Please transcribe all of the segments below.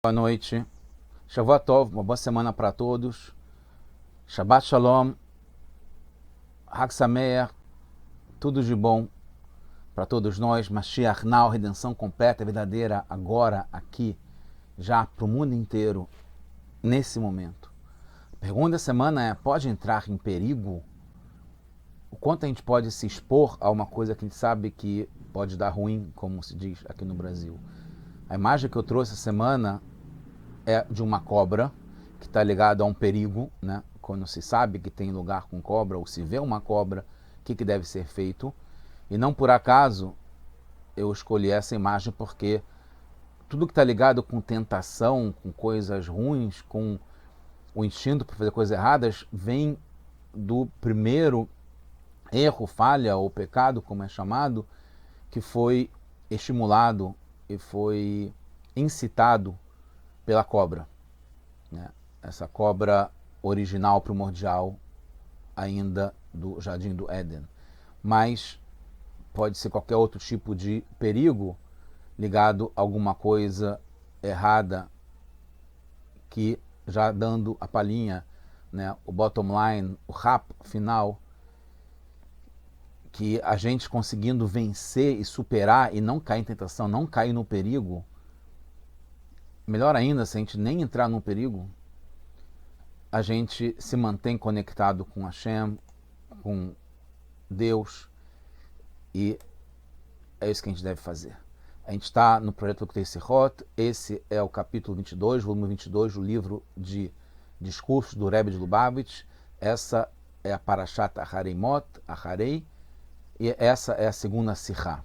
Boa noite. Shavua Tov, uma boa semana para todos. Shabbat Shalom. Hag Sameach. Tudo de bom para todos nós. Mashiach Now, redenção completa, verdadeira, agora, aqui, já para o mundo inteiro, nesse momento. A pergunta da semana é: pode entrar em perigo? O quanto a gente pode se expor a uma coisa que a gente sabe que pode dar ruim, como se diz aqui no Brasil? A imagem que eu trouxe essa semana é de uma cobra que está ligada a um perigo, né? Quando se sabe que tem lugar com cobra ou se vê uma cobra, o que deve ser feito? E não por acaso eu escolhi essa imagem, porque tudo que está ligado com tentação, com coisas ruins, com o instinto para fazer coisas erradas, vem do primeiro erro, falha ou pecado, como é chamado, que foi estimulado e foi incitado pela cobra, né? Essa cobra original, primordial, ainda do Jardim do Éden. Mas pode ser qualquer outro tipo de perigo ligado a alguma coisa errada, que já dando a palhinha, né, o bottom line, o rap final, que a gente conseguindo vencer e superar e não cair em tentação, não cair no perigo. Melhor ainda, se a gente nem entrar no perigo, a gente se mantém conectado com Hashem, com Deus, e é isso que a gente deve fazer. A gente está no projeto Lekutei Sichot, esse é o capítulo 22, volume 22 do livro de discursos do Rebbe de Lubavitch. Essa é a Parashat Acharei, e essa é a segunda Sichá.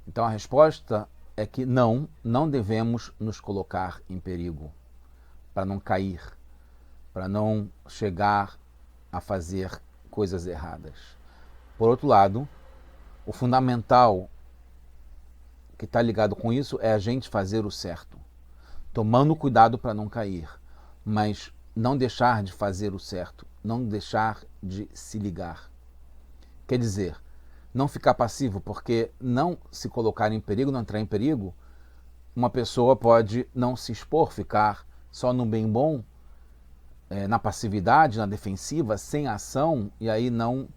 Então a resposta é que não devemos nos colocar em perigo, para não cair, para não chegar a fazer coisas erradas. Por outro lado, o fundamental que está ligado com isso é a gente fazer o certo, tomando cuidado para não cair, mas não deixar de fazer o certo, não deixar de se ligar. Quer dizer, não ficar passivo, porque não se colocar em perigo, não entrar em perigo, uma pessoa pode não se expor, ficar só no bem bom, na passividade, na defensiva, sem ação, e aí não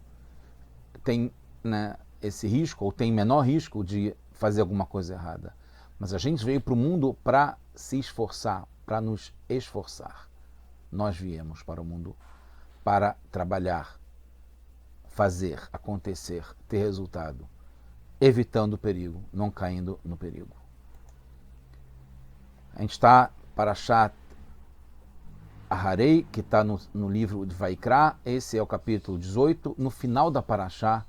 tem, né, esse risco, ou tem menor risco de fazer alguma coisa errada. Mas a gente veio para o mundo para se esforçar, para nos esforçar. Nós viemos para o mundo para trabalhar, fazer acontecer, ter resultado, evitando o perigo, não caindo no perigo. A gente está para Parashat Acharei, que está no livro de Vaikra. Esse é o capítulo 18. No final da Parashá,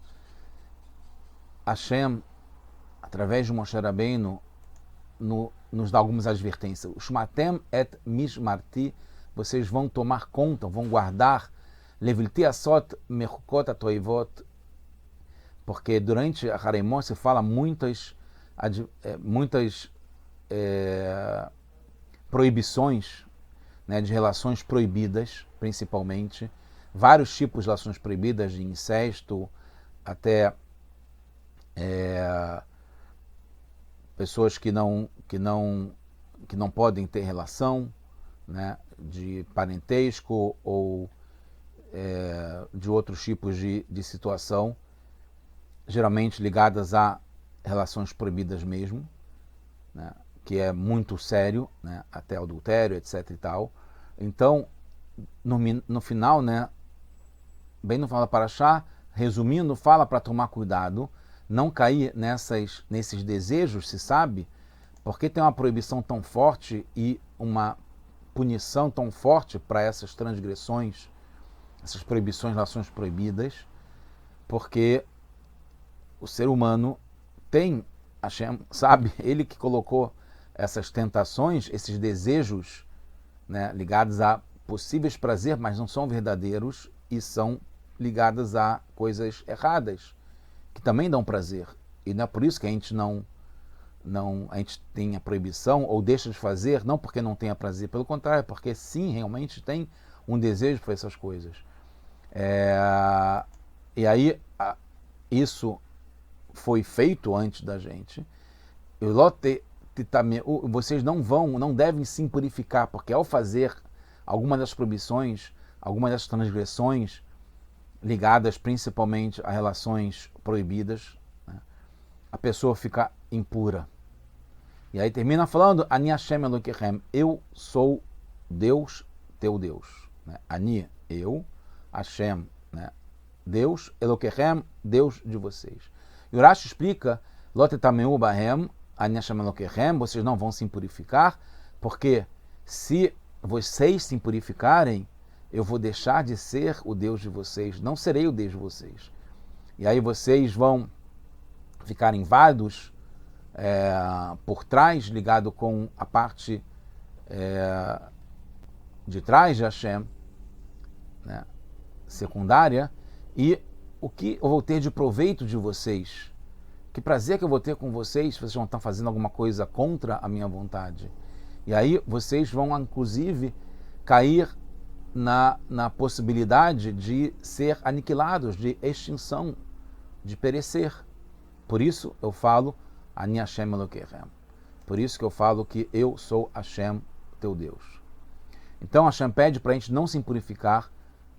Hashem, através de Moshe Rabbeinu, nos dá algumas advertências. Shmatem et mishmarti, vocês vão tomar conta, vão guardar, levilti asot mechukot atoivot, porque durante a Haremot se fala muitas proibições, né, de relações proibidas, principalmente, vários tipos de relações proibidas, de incesto, até pessoas que não podem ter relação, né, de parentesco ou de outros tipos de situação, geralmente ligadas a relações proibidas mesmo, né, que é muito sério, né, até adultério, etc. e tal. Então, no final, né, bem no final da Parashá, resumindo, fala para tomar cuidado, não cair nesses desejos, se sabe, porque tem uma proibição tão forte e uma punição tão forte para essas transgressões, essas proibições, relações proibidas, porque o ser humano tem, Hashem sabe, ele que colocou essas tentações, esses desejos, né, ligados a possíveis prazeres, mas não são verdadeiros e são ligadas a coisas erradas, que também dão prazer. E não é por isso que a gente a gente tem a proibição ou deixa de fazer, não porque não tenha prazer, pelo contrário, porque sim, realmente tem um desejo por essas coisas. E aí, isso foi feito antes da gente. vocês não devem se impurificar, porque ao fazer alguma das proibições, alguma das transgressões ligadas principalmente a relações proibidas, né, a pessoa fica impura. E aí termina falando, Ani Hashem Elokechem, eu sou Deus, teu Deus. Né? Ani, eu, Hashem, né? Deus, Elokechem, Deus de vocês. E o Rashi explica, Lotetameu Bahem, Ani Hashem Elokechem, vocês não vão se impurificar, porque se vocês se impurificarem, eu vou deixar de ser o Deus de vocês, não serei o Deus de vocês. E aí vocês vão ficar inválidos por trás, ligado com a parte de trás de Hashem, né, secundária, e o que eu vou ter de proveito de vocês? Que prazer que eu vou ter com vocês se vocês vão estar fazendo alguma coisa contra a minha vontade? E aí vocês vão, inclusive, cair na possibilidade de ser aniquilados, de extinção, de perecer. Por isso eu falo, Ani Hashem Elokechem. Por isso que eu falo que eu sou Hashem, teu Deus. Então Hashem pede para a gente não se impurificar.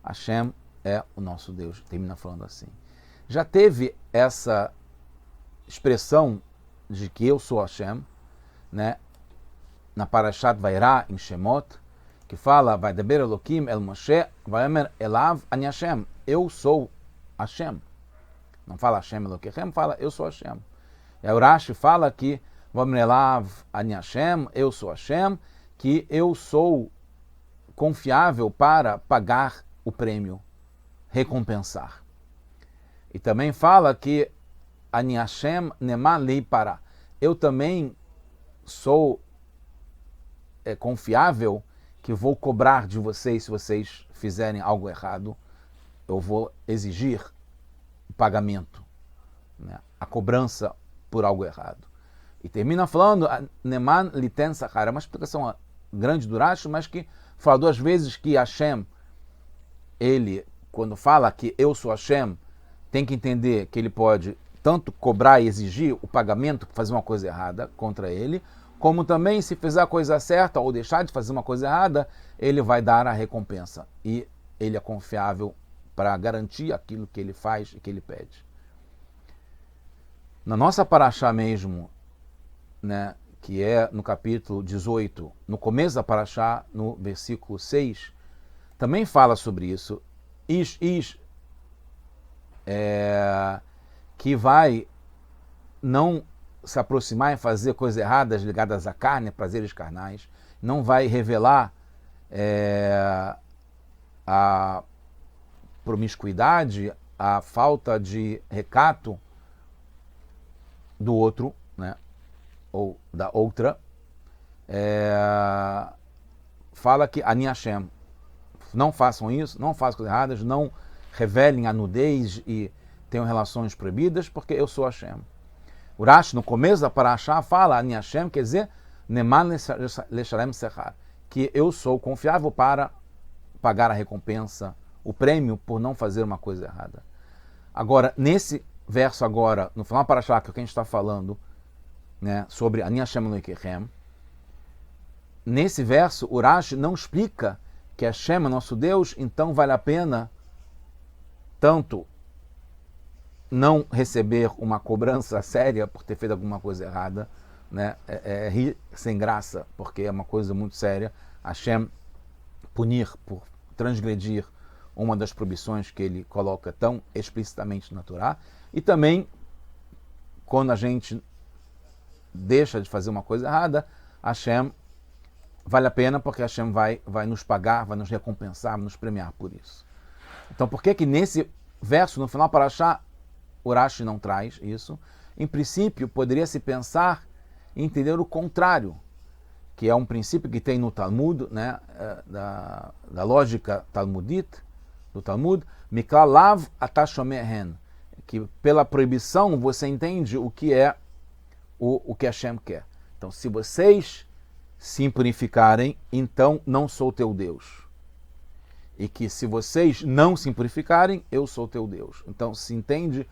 Hashem é o nosso Deus. Termina falando assim. Já teve essa expressão de que eu sou Hashem, né, na Parashat Vairá, em Shemot, que fala, Vaidaber Elokim El Moshe, Vayomer Elav Ani Hashem. Eu sou Hashem. Não fala Hashem Elokechem, fala eu sou Hashem. E o Rashi fala que Vayomer Elav Ani Hashem, eu sou Hashem, que eu sou confiável para pagar o prêmio, recompensar. E também fala que Ani Hashem Neman Lei Para. Eu também sou confiável que vou cobrar de vocês se vocês fizerem algo errado. Eu vou exigir o pagamento, né, a cobrança por algo errado. E termina falando, Neman Liten Sachar. É uma explicação grande do Rashi, mas que fala duas vezes que Hashem, ele, quando fala que eu sou Hashem, tem que entender que ele pode tanto cobrar e exigir o pagamento por fazer uma coisa errada contra ele, como também, se fizer a coisa certa ou deixar de fazer uma coisa errada, ele vai dar a recompensa. E ele é confiável para garantir aquilo que ele faz e que ele pede. Na nossa paraxá mesmo, né, que é no capítulo 18, no começo da paraxá, no versículo 6, também fala sobre isso. Que vai não se aproximar e fazer coisas erradas ligadas à carne, prazeres carnais, não vai revelar a promiscuidade, a falta de recato do outro, né, ou da outra. Fala que Ani Hashem, não façam isso, não façam coisas erradas, não revelem a nudez e tenham relações proibidas, porque eu sou Hashem. O Rashi, no começo da Parashá, fala Ani Hashem, quer dizer, Neman Leshalem Sechar, que eu sou confiável para pagar a recompensa, o prêmio por não fazer uma coisa errada. Agora, nesse verso agora, no final da Parashá, que é o que a gente está falando, né, sobre Ani Hashem Elokechem, nesse verso, o Rashi não explica que Hashem é nosso Deus, então vale a pena tanto não receber uma cobrança séria por ter feito alguma coisa errada, né? Rir sem graça, porque é uma coisa muito séria. Hashem punir por transgredir uma das proibições que ele coloca tão explicitamente na Torá. E também, quando a gente deixa de fazer uma coisa errada, Hashem vale a pena, porque Hashem vai nos pagar, vai nos recompensar, vai nos premiar por isso. Então, por que nesse verso, no final, Parashá, o Rashi não traz isso? Em princípio, poderia se pensar em entender o contrário, que é um princípio que tem no Talmud, né, da lógica talmudita, do Talmud, Mikal Lav Atashomehen, que pela proibição você entende o que é o que Hashem quer. Então, se vocês se impurificarem, então não sou teu Deus. E que se vocês não se impurificarem, eu sou teu Deus. Então, se entende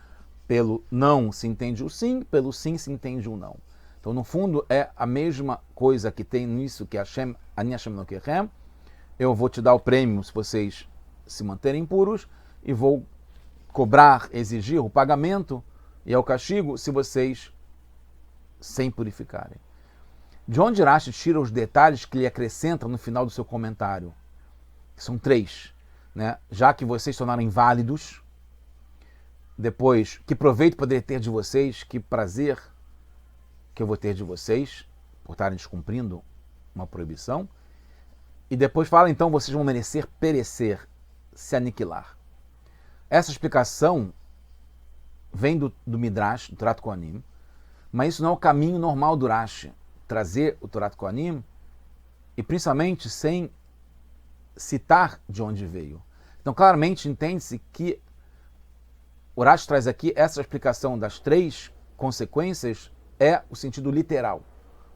pelo não, se entende o sim, pelo sim, se entende o não. Então, no fundo, é a mesma coisa que tem nisso que Hashem, Ani Hashem Elokechem. Eu vou te dar o prêmio se vocês se manterem puros e vou cobrar, exigir o pagamento e o castigo se vocês se impurificarem. De onde Rashi tira os detalhes que ele acrescenta no final do seu comentário? São 3. Né? Já que vocês se tornaram inválidos, depois, que proveito poderia ter de vocês, que prazer que eu vou ter de vocês por estarem descumprindo uma proibição. E depois fala, então, vocês vão merecer perecer, se aniquilar. Essa explicação vem do Midrash, do Torat Kohanim, mas isso não é o caminho normal do Rashi, trazer o Torat Kohanim, e principalmente sem citar de onde veio. Então, claramente, entende-se que o Rashi traz aqui essa explicação das 3 consequências é o sentido literal.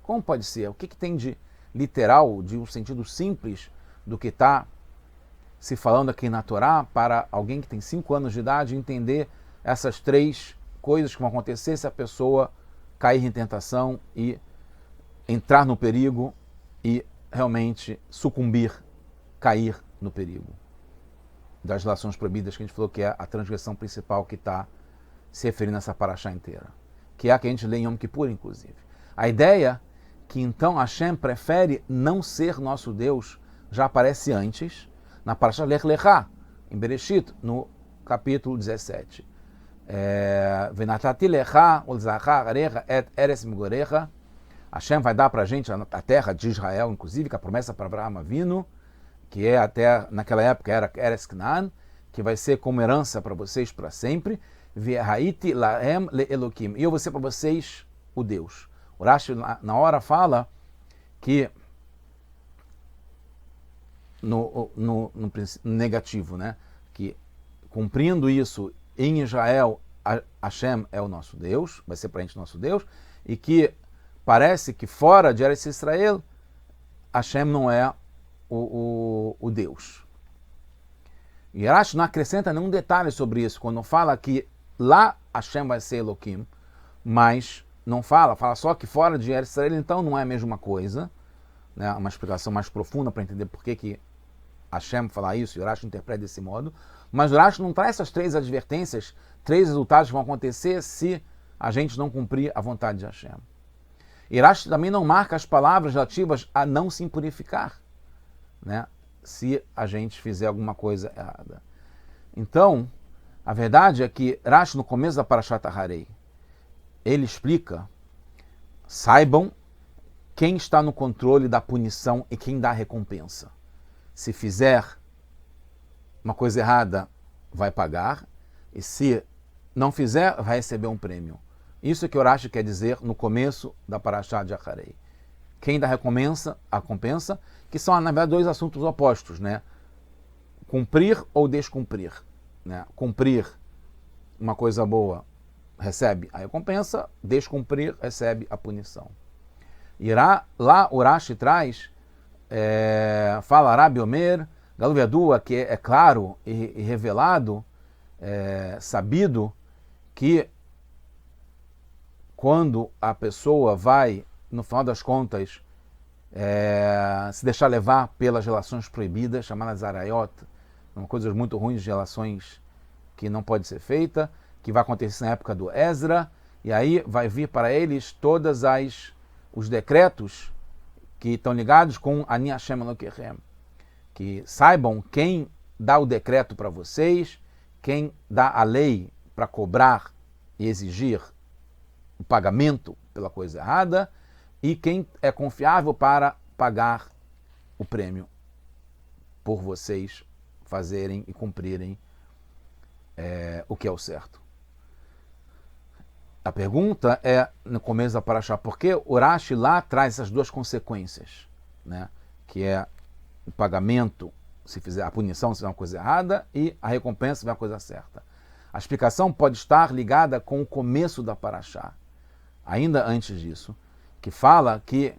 Como pode ser? O que tem de literal, de um sentido simples do que está se falando aqui na Torá para alguém que tem 5 anos de idade entender essas 3 coisas que vão acontecer se a pessoa cair em tentação e entrar no perigo e realmente sucumbir, cair no perigo. Das relações proibidas que a gente falou que é a transgressão principal que está se referindo a essa paraxá inteira. Que é a que a gente lê em Yom Kippur, inclusive. A ideia que então Hashem prefere não ser nosso Deus já aparece antes, na paraxá Lech Lechá, em Bereshit, no capítulo 17. Venatati Lecha ulzachar arecha et eres migorecha. Hashem vai dar para a gente a terra de Israel, inclusive, que é a promessa para Abraham Avinu, que é até naquela época era Eres Canaan, que vai ser como herança para vocês para sempre. V'haiti lahem le'elokim. E eu vou ser para vocês o Deus. O Rashi na hora fala que no negativo, né? Que cumprindo isso em Israel, Hashem é o nosso Deus, vai ser para a gente nosso Deus, e que parece que fora de Eretz Israel, Hashem não é o Deus. E Rashi não acrescenta nenhum detalhe sobre isso, quando fala que lá Hashem vai ser Elohim, mas não fala só que fora de Eretz Israel, então não é a mesma coisa, né? Uma explicação mais profunda para entender por que Hashem fala isso, e o Rashi interpreta desse modo, mas o Rashi não traz essas 3 advertências, 3 resultados que vão acontecer se a gente não cumprir a vontade de Hashem. E Rashi também não marca as palavras relativas a não se impurificar, né? Se a gente fizer alguma coisa errada. Então, a verdade é que Rashi, no começo da Parashat Harei, ele explica, saibam quem está no controle da punição e quem dá a recompensa. Se fizer uma coisa errada, vai pagar, e se não fizer, vai receber um prêmio. Isso é que o Rashi quer dizer no começo da Parashat de Harei. Quem dá a recompensa, que são, na verdade, 2 assuntos opostos, né? Cumprir ou descumprir. Né? Cumprir uma coisa boa, recebe a recompensa, descumprir, recebe a punição. E lá o Rashi traz, fala Rabi Omer, Galuviadua, que é claro e revelado, sabido, que quando a pessoa vai, no final das contas, se deixar levar pelas relações proibidas, chamadas arayot, uma coisa muito ruim de relações que não pode ser feita, que vai acontecer na época do Ezra, e aí vai vir para eles todas os decretos que estão ligados com Ani Hashem Elokechem, que saibam quem dá o decreto para vocês, quem dá a lei para cobrar e exigir o pagamento pela coisa errada, e quem é confiável para pagar o prêmio por vocês fazerem e cumprirem o que é o certo. A pergunta é, no começo da Parashá, por que o Rashi lá traz essas 2 consequências, né? Que é o pagamento, se fizer a punição, se fizer uma coisa errada, e a recompensa, se fizer uma coisa certa. A explicação pode estar ligada com o começo da Parashá, ainda antes disso, que fala que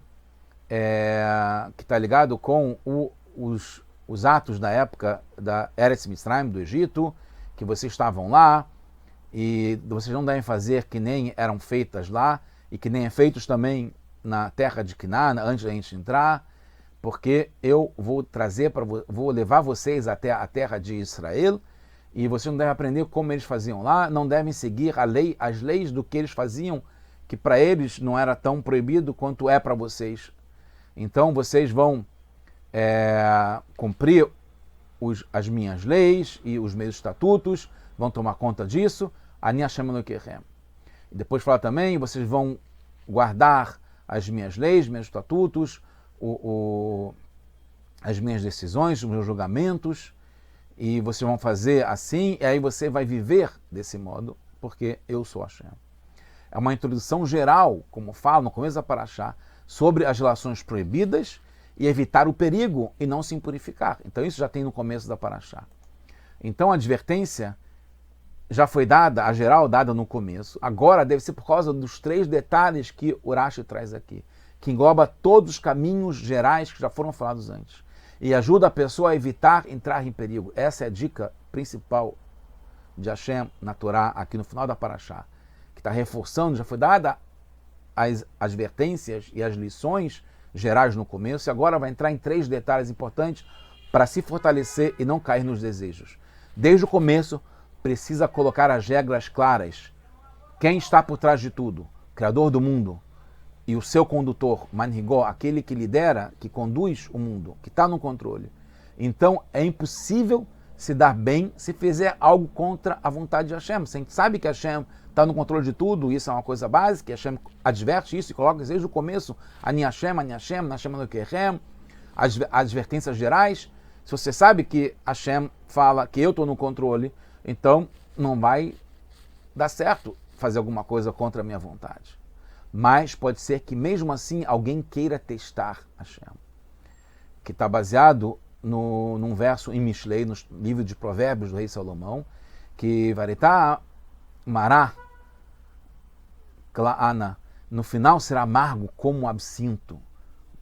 está ligado com os atos da época da Eretz Mitzrayim, do Egito, que vocês estavam lá, e vocês não devem fazer que nem eram feitas lá, e que nem é feitos também na terra de Canaã, antes da gente entrar, porque eu vou vou levar vocês até a terra de Israel, e vocês não devem aprender como eles faziam lá, não devem seguir as leis do que eles faziam, que para eles não era tão proibido quanto é para vocês. Então vocês vão cumprir as minhas leis e os meus estatutos, vão tomar conta disso, Ani Hashem Elokechem. E depois fala também, vocês vão guardar as minhas leis, meus estatutos, as minhas decisões, os meus julgamentos, e vocês vão fazer assim, e aí você vai viver desse modo, porque eu sou Hashem. É uma introdução geral, como falo no começo da Parashá, sobre as relações proibidas e evitar o perigo e não se impurificar. Então isso já tem no começo da Parashá. Então a advertência já foi dada, a geral dada no começo. Agora deve ser por causa dos 3 detalhes que o Rashi traz aqui, que engloba todos os caminhos gerais que já foram falados antes. E ajuda a pessoa a evitar entrar em perigo. Essa é a dica principal de Hashem na Torá, aqui no final da Parashá, que está reforçando, já foi dada as advertências e as lições gerais no começo, e agora vai entrar em 3 detalhes importantes para se fortalecer e não cair nos desejos. Desde o começo, precisa colocar as regras claras. Quem está por trás de tudo? O Criador do mundo. E o seu condutor, Manhigó, aquele que lidera, que conduz o mundo, que está no controle. Então, é impossível se dar bem se fizer algo contra a vontade de Hashem. Você sabe que Hashem está no controle de tudo, isso é uma coisa básica, Hashem adverte isso e coloca desde o começo, Ani Hashem, Hashem Elokechem, as advertências gerais. Se você sabe que Hashem fala que eu estou no controle, então não vai dar certo fazer alguma coisa contra a minha vontade. Mas pode ser que mesmo assim alguém queira testar Hashem, que está baseado num verso em Mishlei, no livro de Provérbios do rei Salomão, que Varetá Mará Klaana, no final será amargo como um absinto,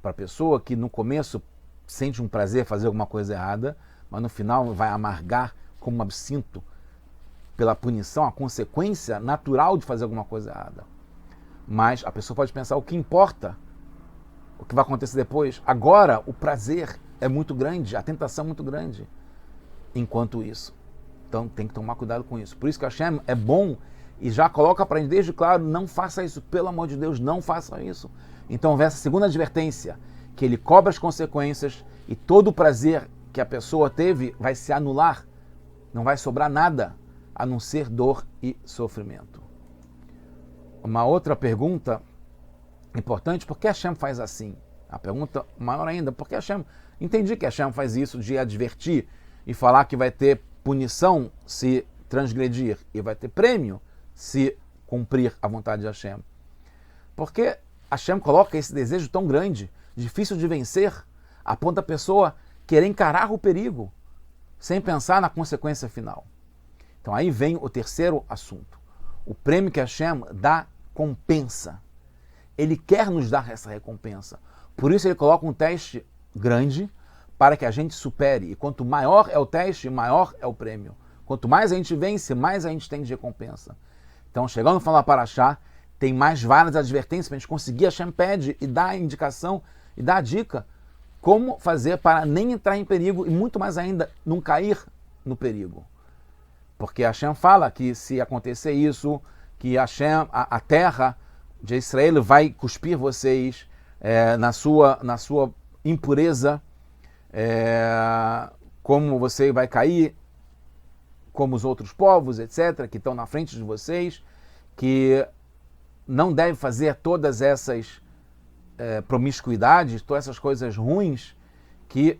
para a pessoa que no começo sente um prazer fazer alguma coisa errada, mas no final vai amargar como um absinto pela punição, a consequência natural de fazer alguma coisa errada. Mas a pessoa pode pensar, o que importa? O que vai acontecer depois? Agora o prazer é muito grande, a tentação é muito grande. Enquanto isso. Então tem que tomar cuidado com isso. Por isso que Hashem é bom e já coloca para gente desde claro, não faça isso, pelo amor de Deus, não faça isso. Então vem essa segunda advertência, que ele cobra as consequências e todo o prazer que a pessoa teve vai se anular, não vai sobrar nada, a não ser dor e sofrimento. Uma outra pergunta importante, por que Hashem faz assim? A pergunta maior ainda, por que Hashem... Entendi que Hashem faz isso de advertir e falar que vai ter punição se transgredir e vai ter prêmio se cumprir a vontade de Hashem. Porque Hashem coloca esse desejo tão grande, difícil de vencer, a ponto da pessoa querer encarar o perigo, sem pensar na consequência final. Então aí vem o terceiro assunto. O prêmio que Hashem dá compensa. Ele quer nos dar essa recompensa. Por isso ele coloca um teste grande para que a gente supere. E quanto maior é o teste, maior é o prêmio. Quanto mais a gente vence, mais a gente tem de recompensa. Então, chegando no final da Parashá, tem mais várias advertências para a gente conseguir. Hashem pede e dá a indicação e dá a dica como fazer para nem entrar em perigo e muito mais ainda, não cair no perigo. Porque Hashem fala que se acontecer isso, que Hashem, a terra de Israel vai cuspir vocês na sua impureza, como você vai cair como os outros povos, etc., que estão na frente de vocês, que não deve fazer todas essas promiscuidades, todas essas coisas ruins, que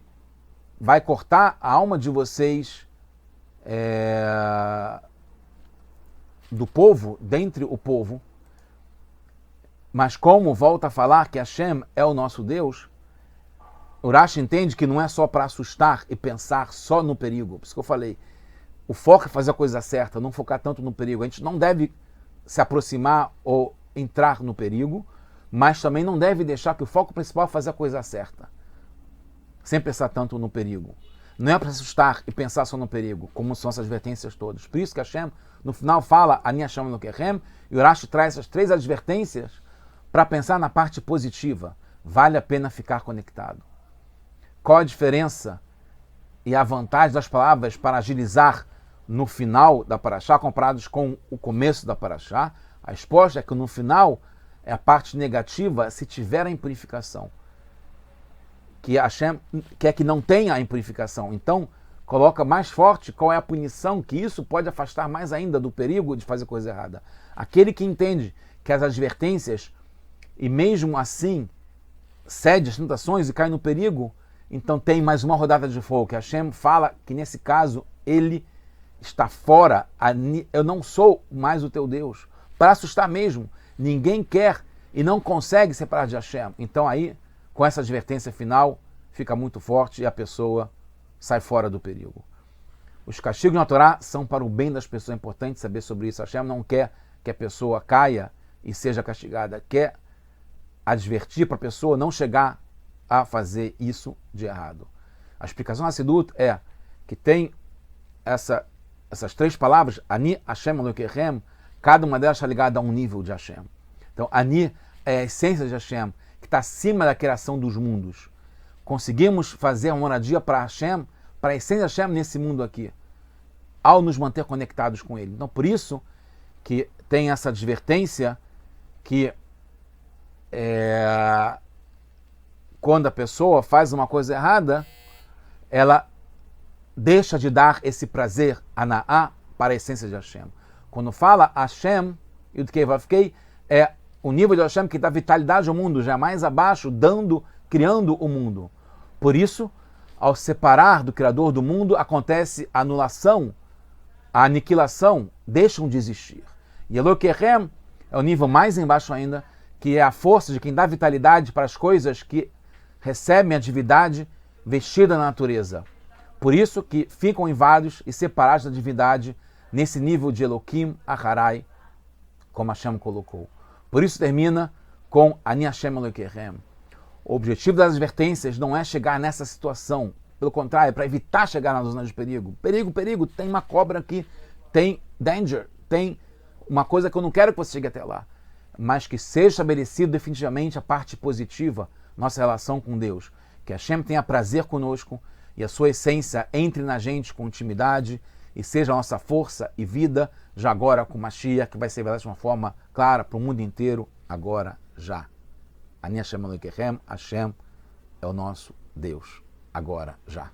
vai cortar a alma de vocês do povo, dentre o povo. Mas como volta a falar que Hashem é o nosso Deus, o Rashi entende que não é só para assustar e pensar só no perigo. Por isso que eu falei, o foco é fazer a coisa certa, não focar tanto no perigo. A gente não deve se aproximar ou entrar no perigo, mas também não deve deixar que o foco principal é fazer a coisa certa, sem pensar tanto no perigo. Não é para assustar e pensar só no perigo, como são essas advertências todas. Por isso que Hashem, no final, fala Ani Hashem Elokechem, e o Rashi traz essas 3 advertências para pensar na parte positiva, vale a pena ficar conectado. Qual a diferença e a vantagem das palavras para agilizar no final da Parashá, comparados com o começo da Parashá? A resposta é que no final é a parte negativa se tiver a impurificação. Que Hashem quer que não tenha a impurificação. Então, coloca mais forte qual é a punição, que isso pode afastar mais ainda do perigo de fazer coisa errada. Aquele que entende que as advertências, e mesmo assim, cede às tentações e cai no perigo, então tem mais uma rodada de fogo, que Hashem fala que nesse caso ele está fora, eu não sou mais o teu Deus. Para assustar mesmo, ninguém quer e não consegue separar de Hashem. Então aí, com essa advertência final, fica muito forte e a pessoa sai fora do perigo. Os castigos na Torá são para o bem das pessoas, é importante saber sobre isso. Hashem não quer que a pessoa caia e seja castigada, quer advertir para a pessoa não chegar a fazer isso de errado. A explicação da Hassidut é que tem essas três palavras, Ani, Hashem, Elokeichem, cada uma delas está ligada a um nível de Hashem. Então, Ani é a essência de Hashem, que está acima da criação dos mundos. Conseguimos fazer uma moradia para Hashem, para a essência de Hashem nesse mundo aqui, ao nos manter conectados com Ele. Então, por isso que tem essa advertência que quando a pessoa faz uma coisa errada, ela deixa de dar esse prazer, Anaá, para a essência de Hashem. Quando fala Hashem, Yudkei Vavkei, é o nível de Hashem que dá vitalidade ao mundo, já mais abaixo, criando o mundo. Por isso, ao separar do Criador do mundo, acontece a anulação, a aniquilação, deixam de existir. E Elokeichem é o nível mais embaixo ainda, que é a força de quem dá vitalidade para as coisas que recebem a divindade vestida na natureza. Por isso que ficam inválidos e separados da divindade nesse nível de Eloquim, Aharai, como Hashem colocou. Por isso termina com Ani Hashem Elokeichem. O objetivo das advertências não é chegar nessa situação. Pelo contrário, é para evitar chegar na zona de perigo. Perigo, perigo, tem uma cobra aqui, tem danger, tem uma coisa que eu não quero que você chegue até lá. Mas que seja estabelecido definitivamente a parte positiva, nossa relação com Deus. Que Hashem tenha prazer conosco e a sua essência entre na gente com intimidade e seja a nossa força e vida, já agora com Mashiach, que vai ser revelado de uma forma clara para o mundo inteiro, agora, já. Ani Hashem Elokeichem, Hashem é o nosso Deus, agora, já.